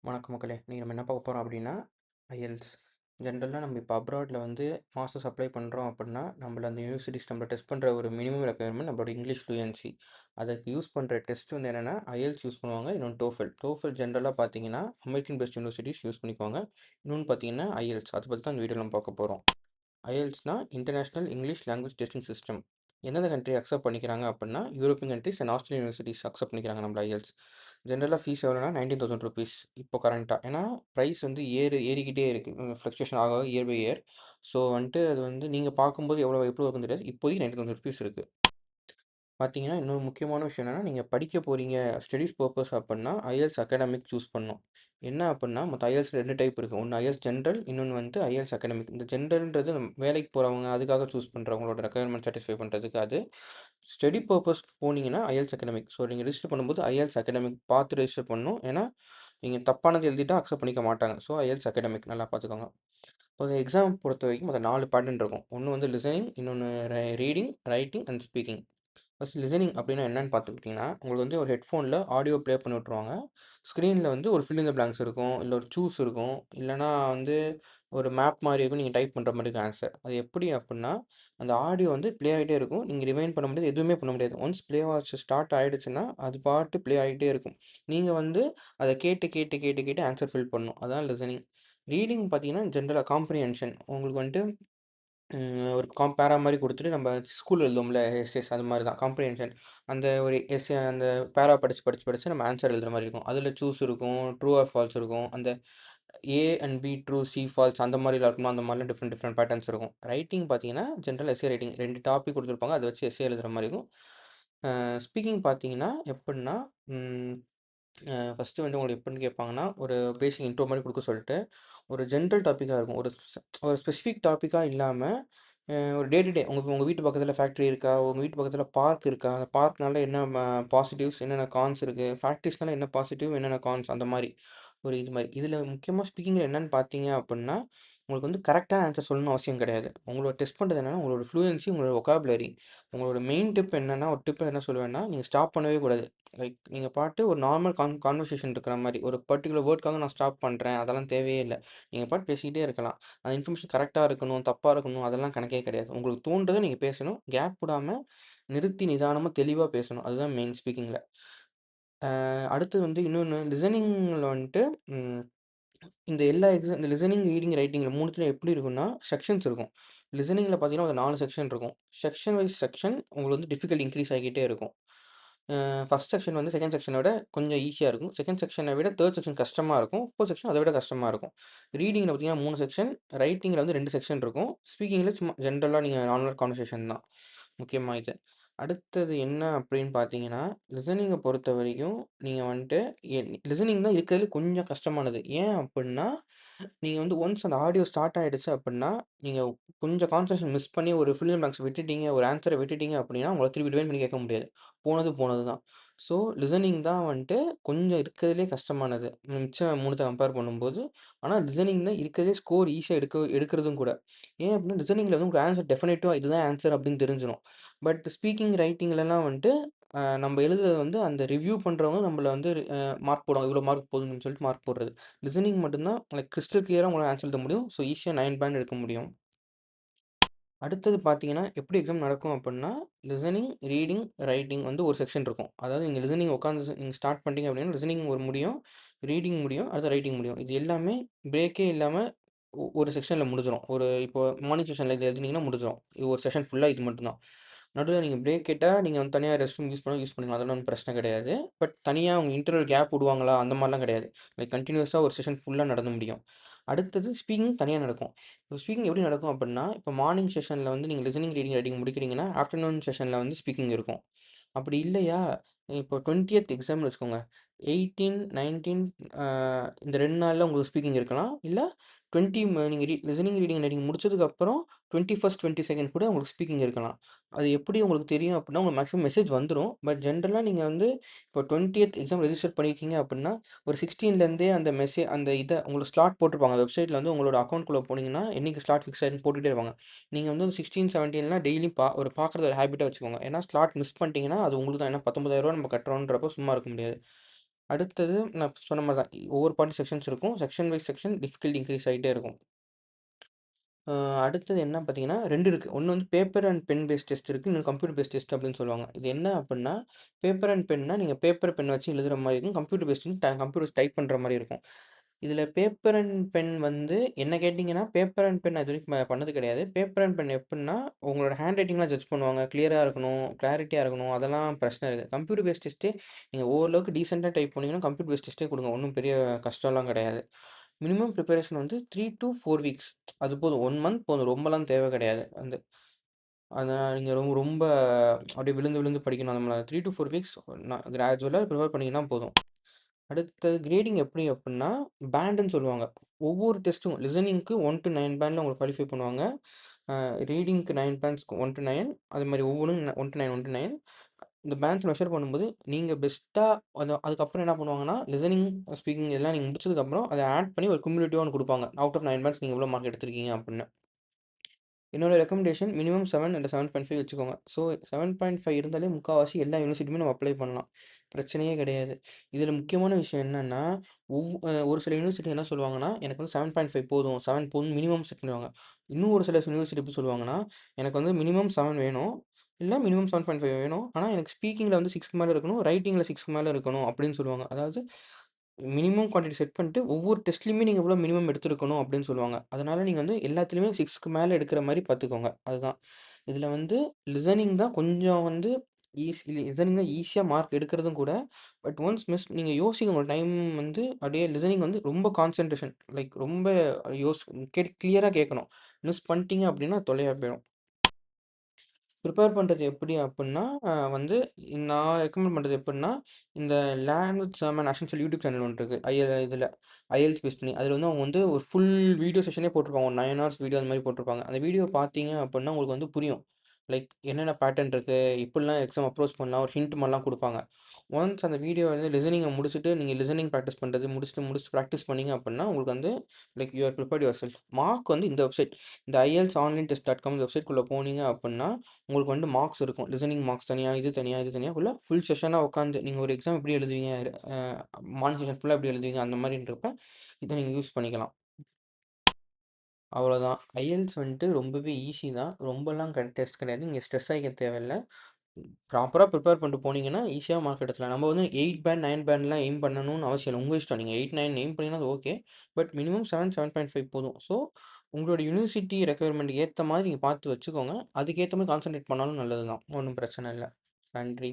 வணக்கம் மக்களே! இன்னைக்கு நம்ம என்ன பார்க்க போறோம் அப்டின்னா, ஐஎல்ஸ். ஜென்ரலா நம்ம இப்போ அப்ராட்ல வந்து மாஸ்டர்ஸ் அப்ளை பண்றோம் அப்புட்னா, நம்மள அந்த யூனிவர்சிட்டீஸ் நம்மள டெஸ்ட் பண்ற ஒரு மினிமம் ரெக்யர்மென்ட் நம்மளோட இங்கிலீஷ் ஃப்ளூயன்சி. அதுக்கு யூஸ் பண்ற டெஸ்ட் வந்து என்னன்னா, ஐஎல்ஸ் யூஸ் பண்ணுவாங்க. இன்னொன்னு டோஃபெல். டோஃபெல் ஜென்ரலா பார்த்தீங்கன்னா, அமெரிக்கன் பேஸ்ட் யூனிவர்சிட்டீஸ் யூஸ் பண்ணிக்குவாங்க. இன்னொன்னு பார்த்தீங்கன்னா, ஐஎல்ஸ். அத பத்தி தான் இந்த வீடியோல நம்ம பார்க்க போறோம். ஐஎல்ஸ்னா international English language testing system. எந்தெந்த கண்ட்ரி அக்செப்ட் பண்ணிக்கிறாங்க அப்புட்னா, European countries and Australian universities accept பண்ணிக்கிறாங்க நம்மள ஐஎல்ஸ். ஜென்ரலா ஃபீஸ் எவ்வளோனா ₹19,000 இப்போ கரண்ட்டா. ஏன்னா பிரைஸ் வந்து ஏறிக்கிட்டே இருக்கு. ஃப்ளக்சுவேஷன் ஆக ஆக இயர் பை இயர். ஸோ வந்துட்டு அது வந்து நீங்க பார்க்கும்போது எப்படி வரும்னு தெரியாது. இப்போதைக்கு ₹19,000 இருக்கு. பார்த்தீங்கன்னா, இன்னொரு முக்கியமான விஷயம் என்னன்னா, நீங்க படிக்க போறீங்க, ஸ்டடீஸ் பர்ப்பஸ் அப்புட்னா, ஐஎல்ஸ் அகாடமிக் சூஸ் பண்ணணும். என்ன அப்புட்னா, மொத்த ஐஎல்ஸ் 2 டைப் இருக்கு. ஒண்ணு ஐஎல்ஸ் ஜென்ரல், இன்னொன்னு வந்து ஐஎல்ஸ் அகாடமிக். இந்த ஜென்ரல்ன்றது வேலைக்கு போறவங்க, அதுக்காக சூஸ் பண்றவங்களோட ரெக்யர்மென்ட் சாட்டிஸ்ஃபை பண்றதுக்கு அது. ஸ்டடி பர்ப்பஸ் போனீங்கன்னா, ஐஎல்ஸ் அகாடமிக். ஸோ, நீங்க ரிஜிஸ்டர் பண்ணும்போது ஐஎல்ஸ் அகாடமிக் பார்த்து ரிஜிஸ்டர் பண்ணணும். ஏன்னா, நீங்க தப்பானது எழுதிட்டா அக்செப்ட் பண்ணிக்க மாட்டாங்க. ஸோ, ஐஎல்ஸ் அகாடமிக் நல்லா பார்த்துக்கோங்க. இப்போ எக்ஸாம் பொறுத்தவரைக்கும் மொத்தம் 4 பேட்டர்ன் இருக்கும். ஒண்ணு வந்து லிசனிங், இன்னொன்னு reading, writing and speaking. First listening அப்படின்னா என்னன்னு பார்த்துக்கிட்டிங்கன்னா, உங்களுக்கு வந்து ஒரு ஹெட்ஃபோனில் ஆடியோ ப்ளே பண்ணி விட்ருவாங்க. ஸ்க்ரீனில் வந்து ஒரு ஃபில் இன் த பிளாங்க்ஸ் இருக்கும், இல்லை ஒரு சூஸ் இருக்கும், இல்லைனா வந்து ஒரு மேப் மாதிரி இருக்கும். நீங்கள் டைப் பண்ணுற மாதிரி இருக்கும் ஆன்சர். அது எப்படி அப்படின்னா, அந்த ஆடியோ வந்து ப்ளே ஆகிட்டே இருக்கும். நீங்கள் ரிவைண்ட் பண்ண முடியாது, எதுவுமே பண்ண முடியாது. ஒன்ஸ் ப்ளே வாட்ச் ஸ்டார்ட் ஆகிடுச்சுன்னா, அது பாட்டு ப்ளே ஆகிட்டே இருக்கும். நீங்கள் வந்து அதை கேட்டு கேட்டு கேட்டு கேட்டு ஆன்சர் ஃபில் பண்ணணும். அதான் லிசனிங். ரீடிங் பார்த்தீங்கன்னா, ஜென்ரலாக காம்ப்ரிஹென்ஷன். உங்களுக்கு வந்துட்டு ஒரு பேரா மாரி குடுத்துட்டு நம்ம ஸ்கூல்ல எழுதுவோம்ல எஸ்ஏஸ் அது மாரி தான் காம்ப்ரிஹென்ஷன். அந்த ஒரு எஸ்ஸே அந்த பேரா படிச்சு, படிச்சு, படிச்சு நம்ம ஆன்ஸர் எழுதுற மாரி இருக்கும். அதில சூஸ் இருக்கும், ட்ரூ ஆர் ஃபால்ஸ் இருக்கும். அந்த A and B true, C false அந்த மாரிலாம் இருக்குமா, அந்த மாரிலாம் டிஃப்ரெண்ட் டிஃப்ரெண்ட் பேட்டர்ன்ஸ் இருக்கும். ரைட்டிங் பார்த்தீங்கன்னா, ஜென்ரல் எஸ்ஸே ரைட்டிங் 2 டாபிக் குடுத்துருப்பாங்க. அத வச்சு எஸ்ஸே எழுதுற மாரி இருக்கும். ஸ்பீக்கிங் பார்த்தீங்கன்னா எப்புட்ன்னா, ம் ஃபர்ஸ்ட்டு வந்து உங்களுக்கு எப்படின்னு கேட்பாங்கன்னா, ஒரு பேசிக் இன்ட்ரோ மாரி குடுக்க சொல்லிட்டு, ஒரு ஜென்ரல் டாபிக்கா இருக்கும். ஒரு ஸ்பெசிஃபிக் டாபிக்கா இல்லாம, ஒரு டே டு டே உங்க உங்க வீட்டு பக்கத்தில ஃபேக்ட்ரி இருக்கா? உங்க வீட்டு பக்கத்தில பார்க் இருக்கா? அந்த பார்க்னால என்ன பாசிட்டிவ்ஸ், என்னென்ன கான்ஸ் இருக்கு? ஃபேக்ட்ரிஸ்னால என்ன பாசிட்டிவ், என்னென்ன கான்ஸ் அந்த மாரி. ஒரு இது மாரி. இதில முக்கியமா ஸ்பீக்கிங்ல என்னன்னு பார்த்தீங்க அப்புட்ன்னா, உங்களுக்கு வந்து கரெக்ட்டான ஆன்சர் சொல்லணும்னு அவசியம் கிடையாது. உங்களோட டெஸ்ட் பண்றது என்னன்னா, உங்களோட ஃப்ளூயன்சி, உங்களோட வொக்காபுலரி. உங்களோட மெயின் டிப் என்னன்னா, ஒரு டிப் என்ன சொல்லுவேன்னா, நீங்க ஸ்டாப் பண்ணவே கூடாது. லைக் நீங்க பாட்டு ஒரு நார்மல் கான்வர்சேஷன் இருக்கிற மாரி. ஒரு பர்ட்டிகுலர் வேர்ட்க்காக நான் ஸ்டாப் பண்றேன். அதெல்லாம் தேவையே இல்ல. நீங்க பாட்டு பேசிக்கிட்டே இருக்கலாம். அந்த இன்ஃபர்மேஷன் கரெக்ட்டா இருக்கணும், தப்பா இருக்கணும் அதெல்லாம் கணக்கே கிடையாது. உங்களுக்கு தோன்றத நீங்க பேசணும். கேப் விடாம நிறுத்தி நிதானமா தெளிவா பேசணும். அதுதான் மெயின் ஸ்பீக்கிங்ல. அடுத்தது வந்து இன்னொன்னு லிசனிங்ல வந்துட்டு ம் இந்த எல்லா இந்த லிசனிங், ரீடிங், ரைட்டிங்ல 3த்துலயும் எப்படி இருக்கும்னா, செக்ஷன்ஸ் இருக்கும். லிசனிங்ல பார்த்தீங்கன்னா, ஒரு 4 செக்ஷன் இருக்கும். செக்ஷன் வைஸ் செக்ஷன் உங்களுக்கு வந்து டிஃபிகல்ட் இன்கிரீஸ் ஆகிக்கிட்டே இருக்கும். ஃபர்ஸ்ட் செக்ஷன் வந்து செகண்ட் செக்ஷன விட கொஞ்சம் ஈஸியா இருக்கும். செகண்ட் செக்ஷன விட தேர்ட் செக்ஷன் கஷ்டமா இருக்கும். ஃபோர்த் செக்ஷன் அத விட கஷ்டமா இருக்கும். ரீடிங்ல பார்த்தீங்கன்னா 3 செக்ஷன், ரைட்டிங்ல வந்து 2 செக்ஷன் இருக்கும். ஸ்பீக்கிங்ல சும்மா ஜென்ரலா நீங்க நார்மல் கான்வர்சேஷன் தான். முக்கியமா இது. அடுத்தது என்ன அப்படின்னு பார்த்தீங்கன்னா, லிசனிங்க பொறுத்தவரைக்கும் நீங்க வந்துட்டு லிசனிங் தான் இருக்கிறதுல கொஞ்சம் கஷ்டமானது. ஏன் அப்புட்ன்னா, நீங்க வந்து ஒன்ஸ் அந்த ஆடியோ ஸ்டார்ட் ஆயிடுச்சு அப்புட்ன்னா, நீங்க கொஞ்சம் கான்சன்ட்ரேஷன் மிஸ் பண்ணி ஒரு ஃபில் இன் த பிளாங்க்ஸ் விட்டுட்டீங்க, ஒரு ஆன்ஸர விட்டுட்டீங்க அப்புடின்னா, உங்கள திருப்பி ரிவைண்ட் பண்ணி கேட்க முடியாது. போனது போனது தான். ஸோ, லிசனிங் தான் வந்துட்டு கொஞ்சம் இருக்கிறதுலே கஷ்டமானது. மிச்சம் 3த்த கம்பேர் பண்ணும்போது. ஆனா, லிசனிங் தான் இருக்கிறதுலே ஸ்கோர் ஈஸியா எடுக்கிறதும் கூட. ஏன் அப்டின்னா, லிசனிங்ல வந்து உங்களுக்கு ஆன்ஸர் டெஃபினட்டிவா இதுதான் ஆன்ஸர் அப்டின்னு தெரிஞ்சிரும். பட் ஸ்பீக்கிங், ரைட்டிங்லலாம் வந்துட்டு நம்ம எழுதுறது வந்து அந்த ரிவ்யூ பண்றவங்க நம்மள வந்து மார்க் போடுவாங்க. இவ்வளோ மார்க் போதும்ன்னு சொல்லிட்டு மார்க் போடுறது. லிசனிங் மட்டும் தான் லைக் கிறிஸ்டல் கிளியரா உங்களால ஆன்ஸர் எழுத முடியும். ஸோ, ஈஸியா 9 பேண்ட் எடுக்க முடியும். அடுத்தது பார்த்தீங்கன்னா, எப்படி எக்ஸாம் நடக்கும் அப்புட்ன்னா, லிசனிங், ரீடிங், ரைட்டிங் வந்து ஒரு செக்ஷன் இருக்கும். அதாவது நீங்க லிசனிங் உட்காந்து நீங்க ஸ்டார்ட் பண்ணிட்டீங்க அப்படின்னா, லிசனிங் ஒரு முடியும், ரீடிங் முடியும், அடுத்து ரைட்டிங் முடியும். இது எல்லாமே பிரேக்கே இல்லாம ஒரு செக்ஷன்ல முடிஞ்சிரும். ஒரு இப்போ மார்னிங் செஷன்ல இது எழுதுனீங்கன்னா முடிஞ்சிரும். இது ஒரு செஷன் ஃபுல்லா இது மட்டும் தான். நடுவுல நீங்க பிரேக் கேட்டா, நீங்க வந்து தனியா ரெஸ்ட் ரூம் யூஸ் பண்ணிக்கலாம். அதெல்லாம் ஒண்ணும் பிரச்சனை கிடையாது. பட் தனியா அவங்க இன்டர்வல் கேப் விடுவாங்களா? அந்த மாரிலாம் கிடையாது. லைக் கன்டினியூஸா ஒரு செஷன் ஃபுல்லா நடந்து முடியும். அடுத்தது ஸ்பீக்கிங் தனியா நடக்கும். இப்போ ஸ்பீக்கிங் எப்படி நடக்கும் அப்புட்ன்னா, இப்போ மார்னிங் செஷன்ல வந்து நீங்க லிசனிங், ரீடிங், ரைட்டிங் முடிக்கிறீங்கன்னா, ஆஃப்டர்நூன் செஷன்ல வந்து ஸ்பீக்கிங் இருக்கும். அப்படி இல்லையா, இப்போ 20த் எக்ஸாம்னு வச்சுக்கோங்க. 18, 19 இந்த 2 நாள்ல உங்களுக்கு ஸ்பீக்கிங் இருக்கலாம். இல்ல 20 நீங்க லிசனிங், ரீடிங், ரைட்டிங் முடிச்சதுக்கப்புறம் 21, 22 கூட உங்களுக்கு ஸ்பீக்கிங் இருக்கலாம். அது எப்படி உங்களுக்கு தெரியும் அப்புட்ன்னா, உங்களுக்கு மேக்ஸிமம் மெசேஜ் வந்துரும். பட் ஜென்ரலா நீங்க வந்து இப்போ 20த் எக்ஸாம் ரெஜிஸ்டர் பண்ணியிருக்கீங்க அப்புட்ன்னா, ஒரு 16லேருந்தே அந்த இத உங்களுக்கு ஸ்லாட் போட்டிருப்பாங்க. வெப்சைட்ல வந்து உங்களோட அக்கவுண்ட்குள்ள போனீங்கன்னா, என்னைக்கு ஸ்லாட் ஃபிக்ஸ் ஆயிருக்குன்னு போட்டுட்டே இருப்பாங்க. நீங்க வந்து 16, 17லாம் டெய்லியும் பார்க்குறது ஒரு ஹேபிட்டா வச்சுக்கோங்க. ஏன்னா ஸ்லாட் மிஸ் பண்ணிட்டீங்கன்னா, அது உங்களுக்கு தான். ஏன்னா ரூ. 19,000 நம்ம கட்டுறோன்றப்போ சும்மா இருக்க முடியாது. அடுத்தது நான் சொன்ன மாரி தான். ஒவ்வொரு பாட்டு செக்ஷன்ஸ் இருக்கும். Section wise section difficulty increase ஆயிட்டே இருக்கும். அ அடுத்தது என்ன பார்த்தீங்கன்னா, 2 இருக்கு. ஒண்ணு வந்து paper and pen based test இருக்கு. இன்னொன்னு கம்ப்யூட்டர் பேஸ்ட் டெஸ்ட் அப்படின்னு சொல்லுவாங்க. இது என்ன அப்புட்ன்னா, பேப்பர் அண்ட் பென்னா நீங்க பேப்பர், பென் வச்சு எழுதுற மாரி இருக்கும். கம்ப்யூட்டர் பேஸ்ட்ன்னு கம்ப்யூட்டர் வச்சு டைப் பண்ற மாரி இருக்கும். இதில பேப்பர் அண்ட் பென் வந்து என்ன கேட்டீங்கன்னா, பேப்பர் அண்ட் பென் நான் இதுவரைக்கும் பண்ணது கிடையாது. பேப்பர் அண்ட் பென் எப்புட்ன்னா, உங்களோட ஹேண்ட் ரைட்டிங்லாம் ஜட்ஜ் பண்ணுவாங்க. கிளியரா இருக்கணும், கிளாரிட்டியா இருக்கணும். அதெல்லாம் பிரச்சனை இல்ல. கம்ப்யூட்டர் பேஸ்ட் டெஸ்ட்டே நீங்க ஓரளவுக்கு டீசென்ட்டா டைப் பண்ணீங்கன்னா, கம்ப்யூட்டர் பேஸ்ட் டெஸ்ட்டே குடுங்க. ஒண்ணும் பெரிய கஷ்டம்லாம் கிடையாது. மினிமம் பிரிப்பரேஷன் வந்து 3 டூ 4 வீக்ஸ். அது போதும். 1 மந்த் போதும். ரொம்பலாம் தேவை கிடையாது. அதான் நீங்க ரொம்ப அப்படியே விழுந்து விழுந்து படிக்கணும். அந்த மாரி 3 டூ 4 வீக்ஸ் கிராஜுவலா ப்ரிப்பேர் பண்ணீங்கன்னா போதும். அடுத்தது கிரேடிங் எப்படி அப்புட்ன்னா, பேண்டுன்னு சொல்லுவாங்க. ஒவ்வொரு டெஸ்ட்டும் லிசனிங்க்கு 1 டூ 9 பேண்ட்ல உங்கள குவாலிஃபை பண்ணுவாங்க. ரீடிங்க்கு 9 பேண்ட்ஸ் 1 டூ 9 அது மாரி ஒவ்வொன்னும் 1 டூ 9, 1 டூ 9 இந்த பேண்ட்ஸ் மெஷர் பண்ணும்போது, நீங்க பெஸ்ட்டா அதுக்கப்புறம் என்ன பண்ணுவாங்கன்னா, லிசனிங், ஸ்பீக்கிங் இதெல்லாம் நீங்க முடிச்சதுக்கப்புறம், அத ஆட் பண்ணி ஒரு குமுலேட்டிவா ஒண்ணு குடுப்பாங்க. அவுட் ஆஃப் 9 பேண்ட்ஸ் நீங்க எவ்வளோ மார்க் எடுத்திருக்கீங்க அப்புட்ன்னு. என்னோட ரெக்கமெண்டேஷன் மினிமம் 7 இல்ல 7.5 வச்சுக்கோங்க. ஸோ 7.5 இருந்தாலே முக்காவாசி எல்லா யூனிவர்சிட்டியுமே நம்ம அப்ளை பண்ணலாம். பிரச்சனையே கிடையாது. இதில முக்கியமான விஷயம் என்னன்னா, ஒரு சில யூனிவர்சிட்டி என்ன சொல்லுவாங்கன்னா, எனக்கு வந்து 7.5 போதும். 7 போதும் மினிமம் செட் பண்ணுவாங்க. இன்னும் ஒரு சில யூனிவர்சிட்டி எப்படி சொல்லுவாங்கன்னா, எனக்கு வந்து மினிமம் 7 வேணும். இல்ல மினிமம் 7.5 வேணும். ஆனா எனக்கு ஸ்பீக்கிங்ல வந்து 6க்கு மேல இருக்கணும். ரைட்டிங்ல 6க்கு மேல இருக்கணும் அப்படின்னு சொல்லுவாங்க. அதாவது மினிமம் குவான்டிட்டி செட் பண்ணிட்டு, ஒவ்வொரு டெஸ்ட்லயுமே நீங்க இவ்வளோ மினிமம் எடுத்திருக்கணும் அப்படின்னு சொல்லுவாங்க. அதனால நீங்க வந்து எல்லாத்துலயுமே 6க்கு மேல எடுக்கிற மாரி பார்த்துக்கோங்க. அதுதான். இதுல வந்து லிசனிங் தான் கொஞ்சம் வந்து லிசனிங் தான் ஈஸியா மார்க் எடுக்கிறதும் கூட. பட் ஒன்ஸ் மிஸ் நீங்க யோசிங்க உங்க டைம் வந்து அப்படியே லிசனிங் வந்து ரொம்ப கான்சன்ட்ரேஷன் லைக் ரொம்ப யோஸ் கிளியரா கேட்கணும். மிஸ் பண்ணிட்டீங்க அப்படின்னா தொலையா போயிடும். ப்ரிப்பேர் பண்றது எப்படி அப்புட்ன்னா, வந்து நான் ரெக்கமெண்ட் பண்றது எப்புட்ன்னா, இந்த லேங்குவேஜ் ஜெர்மன் ஆக்ஷன்னு சொல்லி யூடியூப் சேனல் ஒண்ணு இருக்கு. இதுல ஐஎல்ஸ் பேஸ் பண்ணி. அதுல வந்து அவங்க வந்து ஒரு ஃபுல் வீடியோ செஷனே போட்டுருப்பாங்க. ஒரு 9 ஹார்ஸ் வீடியோ அந்த மாரி போட்டுருப்பாங்க. அந்த வீடியோ பார்த்தீங்க அப்புட்ன்னா, உங்களுக்கு வந்து புரியும். லைக் என்னென்ன பேட்டர்ன் இருக்கு, எப்படிலாம் எக்ஸாம் அப்ரோச் பண்ணலாம், ஒரு ஹிண்ட் மாரிலாம் குடுப்பாங்க. ஒன்ஸ் அந்த வீடியோ வந்து லிசனிங்க முடிச்சுட்டு, நீங்க லிசனிங் பிராக்டிஸ் பண்றது முடிச்சுட்டு பிராக்டிஸ் பண்ணீங்க அப்புட்ன்னா, உங்களுக்கு வந்து like you are prepared your self. Mark வந்து இந்த வெப்சைட், இந்த ieltsonlinetest.com இந்த வெப்சைட்குள்ள போனீங்க அப்புட்ன்னா உங்களுக்கு வந்து மார்க்ஸ் இருக்கும். லிசனிங் மார்க்ஸ் தனியா, இது தனியா, இது தனியா ஃபுல் செஷனா உட்காந்து நீங்க ஒரு எக்ஸாம் எப்படி எழுதுவீங்க? அ மார்னிங் செஷன் ஃபுல்லா எப்படி எழுதுவீங்க? அந்த மாரின்றப்ப இத நீங்க யூஸ் பண்ணிக்கலாம். அவ்வளோதான். ஐஎல்ஸ் வந்துட்டு ரொம்பவே ஈஸி தான். ரொம்பலாம் டெஸ்ட் கிடையாது. நீங்க ஸ்ட்ரெஸ் ஆகிக்க தேவையில்ல. ப்ராப்பரா ப்ரிப்பேர் பண்ணிட்டு போனீங்கன்னா, ஈஸியா மார்க் எடுத்துடலாம். நம்ம வந்து 8 பேண்ட், 9 பேண்ட்லாம் எய்ம் பண்ணணும்னு அவசியம் இல்ல. உங்க இஷ்டம். நீங்க 8, 9 எய்ம் பண்ணீங்கன்னா அது ஓகே. பட் மினிமம் 7, 7.5 போதும். ஸோ, உங்களோட யூனிவர்சிட்டி ரெக்யர்மென்ட்க்கு ஏத்த மாரி நீங்க பார்த்து வச்சுக்கோங்க. அதுக்கேத்த மாரி கான்சன்ட்ரேட் பண்ணாலும் நல்லது தான். ஒண்ணும் பிரச்சனை இல்ல. நன்றி.